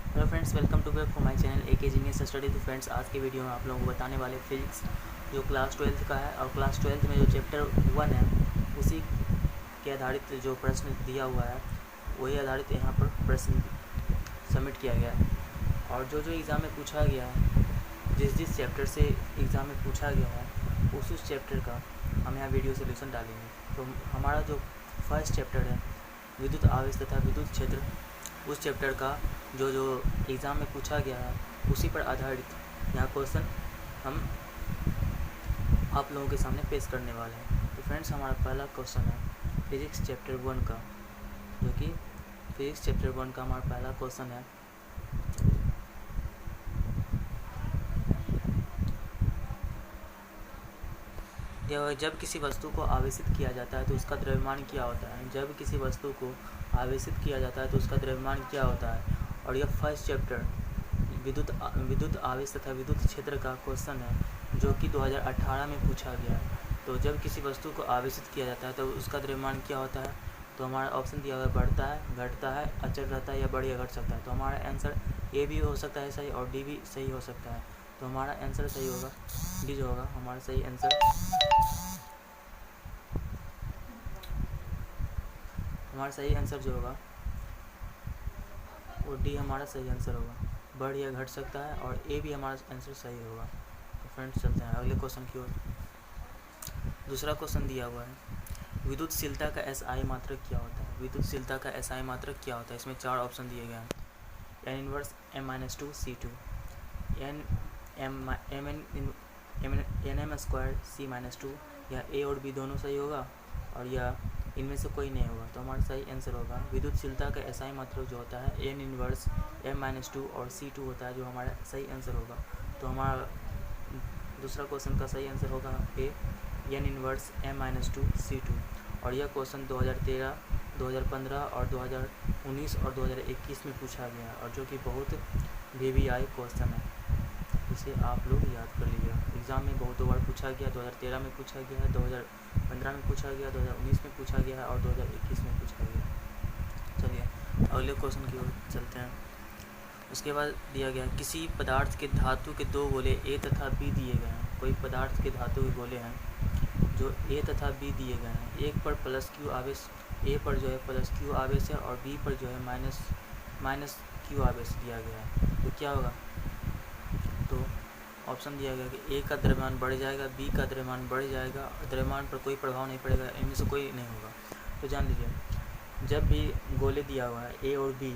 Hello friends, welcome to back for my channel AK genius study. तो friends, आज के video में आप लोगों को बताने वाले फिजिक्स जो क्लास 12th का है, और क्लास 12th में जो चैप्टर 1 है उसी के आधारित जो प्रश्न दिया हुआ है वही आधारित यहाँ पर प्रश्न सबमिट किया गया है। और जो जो एग्ज़ाम में पूछा गया है, जिस चैप्टर से एग्ज़ाम में पूछा गया है उस चैप्टर का हम यहाँ वीडियो सोल्यूशन डालेंगे। तो हमारा जो फर्स्ट चैप्टर है विद्युत आवेश तथा विद्युत क्षेत्र, उस चैप्टर का जो एग्ज़ाम में पूछा गया है उसी पर आधारित यहाँ क्वेश्चन हम आप लोगों के सामने पेश करने वाले हैं। तो फ्रेंड्स, हमारा पहला क्वेश्चन है फिजिक्स चैप्टर 1 का, जो कि फिजिक्स चैप्टर 1 का हमारा पहला क्वेश्चन है। जब किसी वस्तु को आवेशित किया जाता है तो उसका द्रव्यमान क्या होता है। जब किसी वस्तु को आवेशित किया जाता है तो उसका द्रव्यमान क्या होता है। और यह फर्स्ट चैप्टर विद्युत आवेश तथा विद्युत क्षेत्र का क्वेश्चन है, जो कि 2018 में पूछा गया है। तो जब किसी वस्तु को आवेशित किया जाता है तो उसका द्रव्यमान क्या होता है। तो हमारा ऑप्शन दिया हुआ है बढ़ता है, घटता है, अचल रहता है या बढ़ या घट सकता है। तो हमारा आंसर ए भी हो सकता है सही और डी भी सही हो सकता है। तो हमारा आंसर सही होगा डी जो होगा हमारा सही आंसर। हमारा सही आंसर जो होगा वो डी हमारा सही आंसर होगा, बढ़ या घट सकता है, और ए भी हमारा आंसर सही होगा। तो फ्रेंड्स, चलते हैं अगले क्वेश्चन की ओर। दूसरा क्वेश्चन दिया हुआ है विद्युतशीलता का SI मात्रक क्या होता है। विद्युतशीलता का SI मात्रक क्या होता है। इसमें 4 ऑप्शन दिए गए हैं। n inverse m-2 C2, nm square C-2, या ए और बी दोनों सही होगा और या इनमें से कोई नहीं होगा। तो हमारा सही आंसर होगा विद्युतशीलता का SI मात्रक जो होता है n इनवर्स m-2 और C2 होता है, जो हमारा सही आंसर होगा। तो हमारा दूसरा क्वेश्चन का सही आंसर होगा ए, n इनवर्स m-2 C2। और यह क्वेश्चन 2013, 2015 और 2019 और 2021 में पूछा गया, और जो कि बहुत VVI क्वेश्चन है, इसे आप लोग याद कर लीजिएगा। एग्ज़ाम में बहुत बार पूछा गया, 2013 में पूछा गया है, 2015 में पूछा गया, 2019 में पूछा गया है और 2021 में पूछा गया। चलिए अगले क्वेश्चन की ओर चलते हैं। उसके बाद दिया गया किसी पदार्थ के धातु के 2 गोले ए तथा बी दिए गए हैं। कोई पदार्थ के धातु के गोले हैं जो ए तथा बी दिए गए हैं। एक पर +Q आवेश, ए पर जो है +Q आवेश है और बी पर जो है माइनस Q आवेश दिया गया है। तो क्या होगा। तो ऑप्शन दिया गया कि ए का द्रव्यमान बढ़ जाएगा, बी का द्रव्यमान बढ़ जाएगा, द्रव्यमान पर कोई प्रभाव नहीं पड़ेगा, इनमें से कोई नहीं होगा। तो जान लीजिए, जब भी गोले दिया हुआ है ए और बी,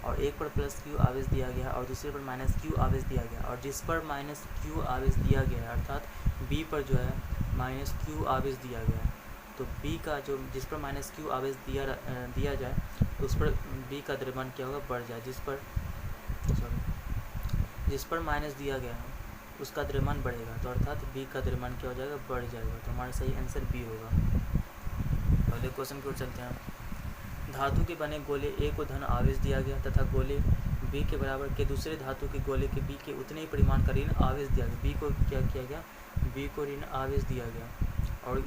और एक पर +Q आवेश दिया गया और दूसरे पर -Q आवेश दिया गया, और जिस पर -Q आवेश दिया गया है अर्थात बी पर जो है -Q आवेश दिया गया है, तो बी का जो जिस पर -Q आवेश दिया जाए तो उस पर बी का द्रव्यमान क्या होगा, बढ़ जाए। जिस पर माइनस दिया गया है उसका द्रव्यमान बढ़ेगा, तो अर्थात बी का द्रव्यमान क्या हो जाएगा, बढ़ जाएगा। तो हमारा सही आंसर बी होगा। अगले क्वेश्चन की ओर चलते हैं। धातु के बने गोले ए को धन आवेश दिया गया तथा गोले बी के बराबर के दूसरे धातु के गोले के बी के उतने ही परिमाण का ऋण आवेश दिया गया। बी को क्या किया गया, बी को ऋण आवेश दिया गया और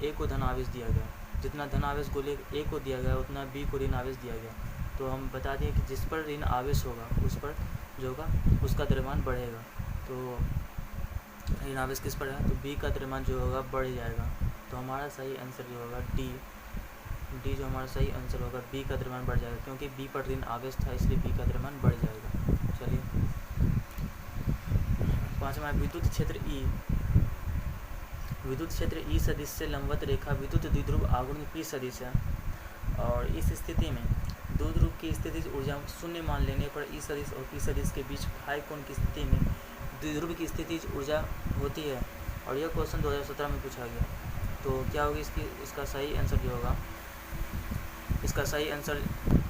ए को धन आवेश दिया गया। जितना धन आवेश गोले ए को दिया गया उतना बी को ऋण आवेश दिया गया। तो हम बता दें कि जिस पर ऋण आवेश होगा उस पर जो होगा उसका द्रव्यमान बढ़ेगा। तो ऋण आवेश किस पर है, तो बी का द्रव्यमान जो होगा बढ़ जाएगा। तो हमारा सही आंसर जो होगा डी जो हमारा सही आंसर होगा, बी का द्रव्यमान बढ़ जाएगा, क्योंकि बी पर ऋण आवेश था इसलिए बी का द्रव्यमान बढ़ जाएगा। चलिए 5वां विद्युत क्षेत्र ई। विद्युत क्षेत्र ई सदिश से लंबवत रेखा विद्युत द्विध्रुव आघूर्ण पी सदिश है, और इस स्थिति में द्विध्रुव की स्थितिज ऊर्जा शून्य मान लेने पर ई सदिश और पी सदिश के बीच फाई कोण की स्थिति में द्विध्रुव की स्थितिज ऊर्जा होती है। और यह क्वेश्चन 2017 में पूछा गया। तो क्या होगी इसका सही आंसर जो होगा, इसका सही answer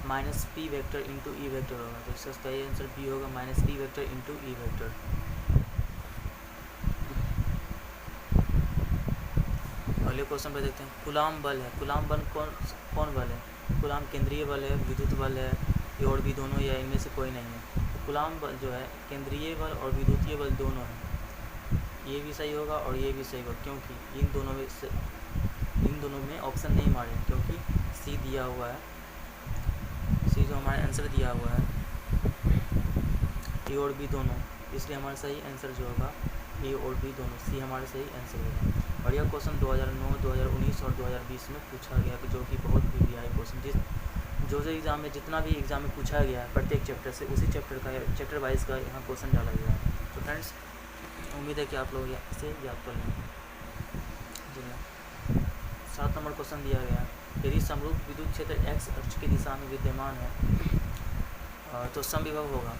-p vector into E vector होगा। तो इसका सही आंसर बी होगा, -p vector into E vector. अगले क्वेश्चन पे देखते हैं। कूलाम बल है। कूलाम बल कौन बल है। कूलाम केंद्रीय बल है, विद्युत बल है, ये और भी दोनों, या इनमें से कोई नहीं है। तो कूलाम बल जो है केंद्रीय बल और विद्युतीय बल दोनों है। ये भी सही होगा और ये भी सही होगा, क्योंकि इन दोनों में ऑप्शन नहीं मारे, क्योंकि सी दिया हुआ है, सी जो हमारा आंसर दिया हुआ है ए और बी दोनों, इसलिए हमारा सही आंसर जो होगा ए और बी दोनों, सी हमारा सही आंसर होगा। और यह क्वेश्चन 2009, 2019 और 2020 में पूछा गया, जो कि बहुत BBI क्वेश्चन जो एग्ज़ाम में जितना भी एग्ज़ाम में पूछा गया है प्रत्येक चैप्टर से, उसी चैप्टर वाइज का यहाँ क्वेश्चन डाला गया है। तो फ्रेंड्स उम्मीद है कि आप लोग इसे याद कर लेंगे। चलिए 7 नंबर क्वेश्चन दिया गया, यदि समरूप विद्युत क्षेत्र x अक्ष की दिशा में विद्यमान है तो समविभव होगा।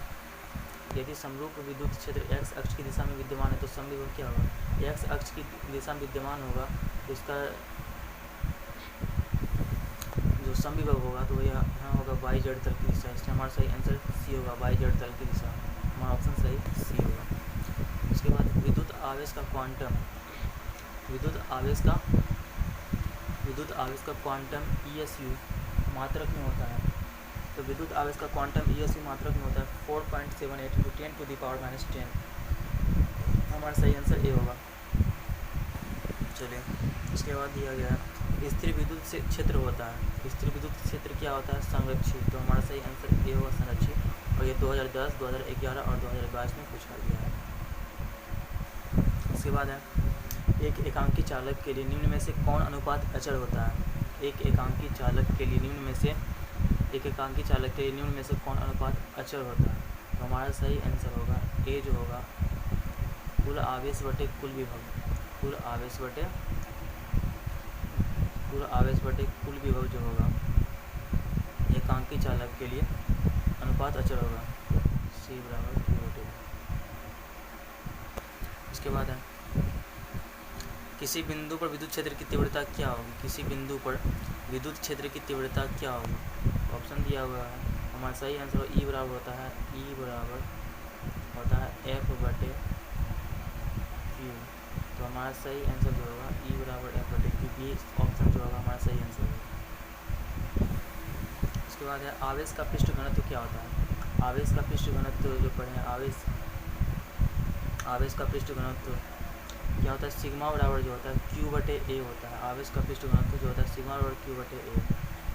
यदि समरूप विद्युत क्षेत्र x अक्ष की दिशा में विद्यमान है तो समविभव क्या होगा? x अक्ष की दिशा में विद्यमान होगा तो इसका जो समविभव होगा तो यह यहाँ होगा y z तल की दिशा, इसलिए हमारा सही आंसर सी होगा, y z तल की दिशा, हमारा ऑप्शन सही सी होगा। उसके बाद विद्युत आवेश का क्वांटम, विद्युत आवेश का क्वांटम ESU मात्रक में होता है। तो विद्युत आवेश का क्वांटम ESU मात्रक में होता है 4.78 × 10⁻⁻10, हमारा सही आंसर ए होगा। चलिए इसके बाद दिया गया है स्थिर विद्युत से क्षेत्र होता है। स्थिर विद्युत क्षेत्र क्या होता है? संरक्षित, तो हमारा सही आंसर ए होगा संरक्षित। और ये 2010, 2011 और 2022 में पूछा गया है। उसके बाद है एक एकांकी चालक के लिए निम्न में से कौन अनुपात अचर होता है? एक एकांकी चालक के लिए निम्न में से कौन अनुपात अचर होता है? तो हमारा सही आंसर होगा ए जो होगा कुल आवेश बटे कुल विभव, कुल आवेश बटे कुल विभव जो होगा एकांकी चालक के लिए अनुपात अचर होगा, C बराबर Q बटे। उसके बाद है किसी बिंदु पर विद्युत क्षेत्र की तीव्रता क्या होगी? किसी बिंदु पर विद्युत क्षेत्र की तीव्रता क्या होगी? ऑप्शन दिया हुआ है, हमारा सही आंसर E बराबर होता है, E बराबर होता है F बटे Q। तो हमारा सही आंसर जो होगा E बराबर F बटे Q, बी ऑप्शन जो होगा हमारा सही आंसर होगा। उसके बाद है आवेश का पृष्ठ घनत्व क्या होता है? आवेश का पृष्ठ घनत्व जो पढ़े हैं, आवेश का पृष्ठ घनत्व क्या होता है? सिग्मा बराबर जो होता है Q बटे A होता है। आवेश का पृष्ठ घनत्व जो होता है सिग्मा बराबर Q बटे A।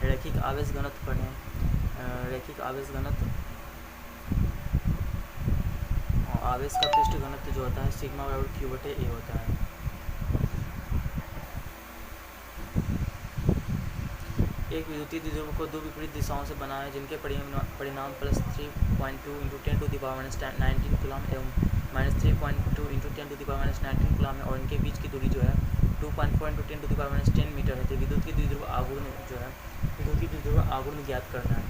रैखिक आवेश घनत्व पढ़ें, रैखिक आवेश घनत्व, आवेश का पृष्ठ घनत्व जो होता है सिग्मा बराबर Q बटे A होता है। एक विद्युतीय द्विध्रुव को दो विपरीत दिशाओं से बना है जिनके परिणाम +3.2 × 10⁻19 कूलम एवं -3.2 × 10⁻19 कूलम है और इनके बीच की दूरी जो है 2.4 × 10⁻10 मीटर है। तो विद्युत की द्विध्रुव आघूर्ण जो है, विद्युत की द्विध्रुव आघूर्ण ज्ञात करना है।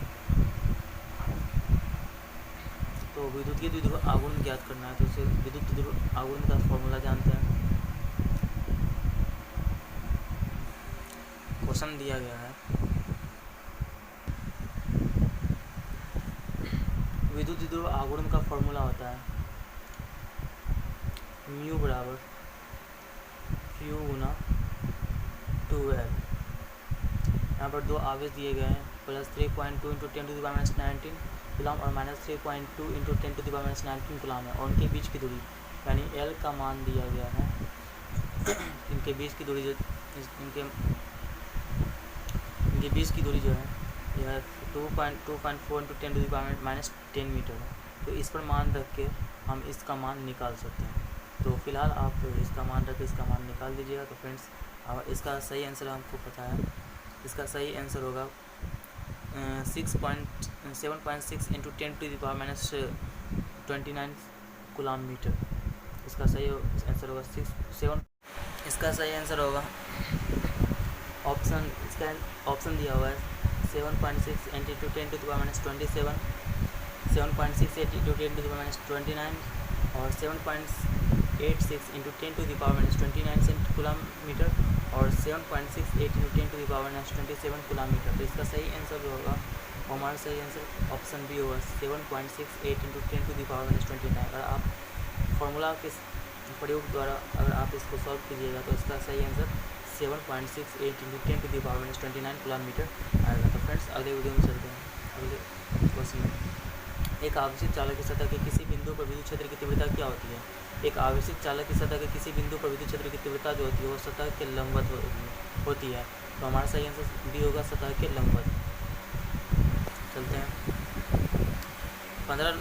तो विद्युत की द्विध्रुव आघूर्ण ज्ञात करना है, तो उसे विद्युत द्विध्रुव आघूर्ण का फॉर्मूला जानते हैं। क्वेश्चन दिया गया है विद्युत द्विध्रुव आघूर्ण का फॉर्मूला होता है म्यू बराबर Q गुना 2L। यहाँ पर दो आवेश दिए गए हैं, +3.2 × 10⁻19 कूलम और -3.2 × 10⁻19 कूलम है और उनके बीच की दूरी यानी L का मान दिया गया है। इनके बीच की दूरी जो इनके बीच की दूरी जो है यह 2.4 × 10⁻10 मीटर है। तो इस पर मान रख के हम इसका मान निकाल सकते हैं। तो फिलहाल आप इसका मान रख के इसका मान निकाल दीजिएगा। तो फ्रेंड्स इसका सही आंसर हमको पता है, इसका सही आंसर होगा 7.6 × 10⁻29 कूलम मीटर। इसका सही आंसर होगा 7। इसका सही आंसर होगा ऑप्शन, इसका ऑप्शन दिया हुआ है 7.6 × 10⁻27, 7.68 × 10⁻29 और 7.86 × 10⁻29 कूलम मीटर और 7.68 × 10⁻27 कूलम मीटर। तो इसका सही आंसर जो होगा हमारा सही आंसर ऑप्शन बी होगा 7.68 × 10⁻29। अगर आप फॉर्मूला के प्रयोग द्वारा अगर आप इसको सॉल्व कीजिएगा तो इसका सही आंसर 7.68 × 10⁻29 कूलम मीटर आएगा। तो फ्रेंड्स अगले वीडियो में चलते हैं अगले क्वेश्चन में। एक आवेशित चालक की सतह के किसी बिंदु पर विद्युत क्षेत्र की तीव्रता क्या होती है? एक आवेशित चालक की सतह के किसी बिंदु पर विद्युत क्षेत्र की तीव्रता जो होती है वो सतह के लंबवत होती है। तो हमारा सही आंसर बी होगा सतह के लंबवत। चलते हैं 15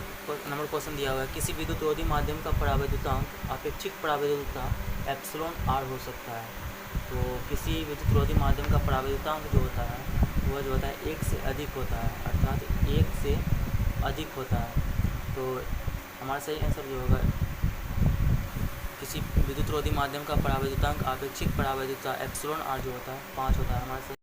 नंबर क्वेश्चन दिया हुआ है, किसी विद्युत रोधी माध्यम का परावैद्युतांक अपेक्षित परावैद्युता एप्सिलॉन आर हो सकता है। तो किसी विद्युत रोधी माध्यम का परावैद्युतांक जो होता है वह जो होता है 1 से अधिक होता है, अर्थात 1 से अधिक होता है। तो हमारा सही आंसर जो होगा, किसी विद्युत रोधी माध्यम का परावैद्युतांक अपेक्षित परावैद्युता एप्सिलॉन आर जो होता है 5 होता है। हमारा सही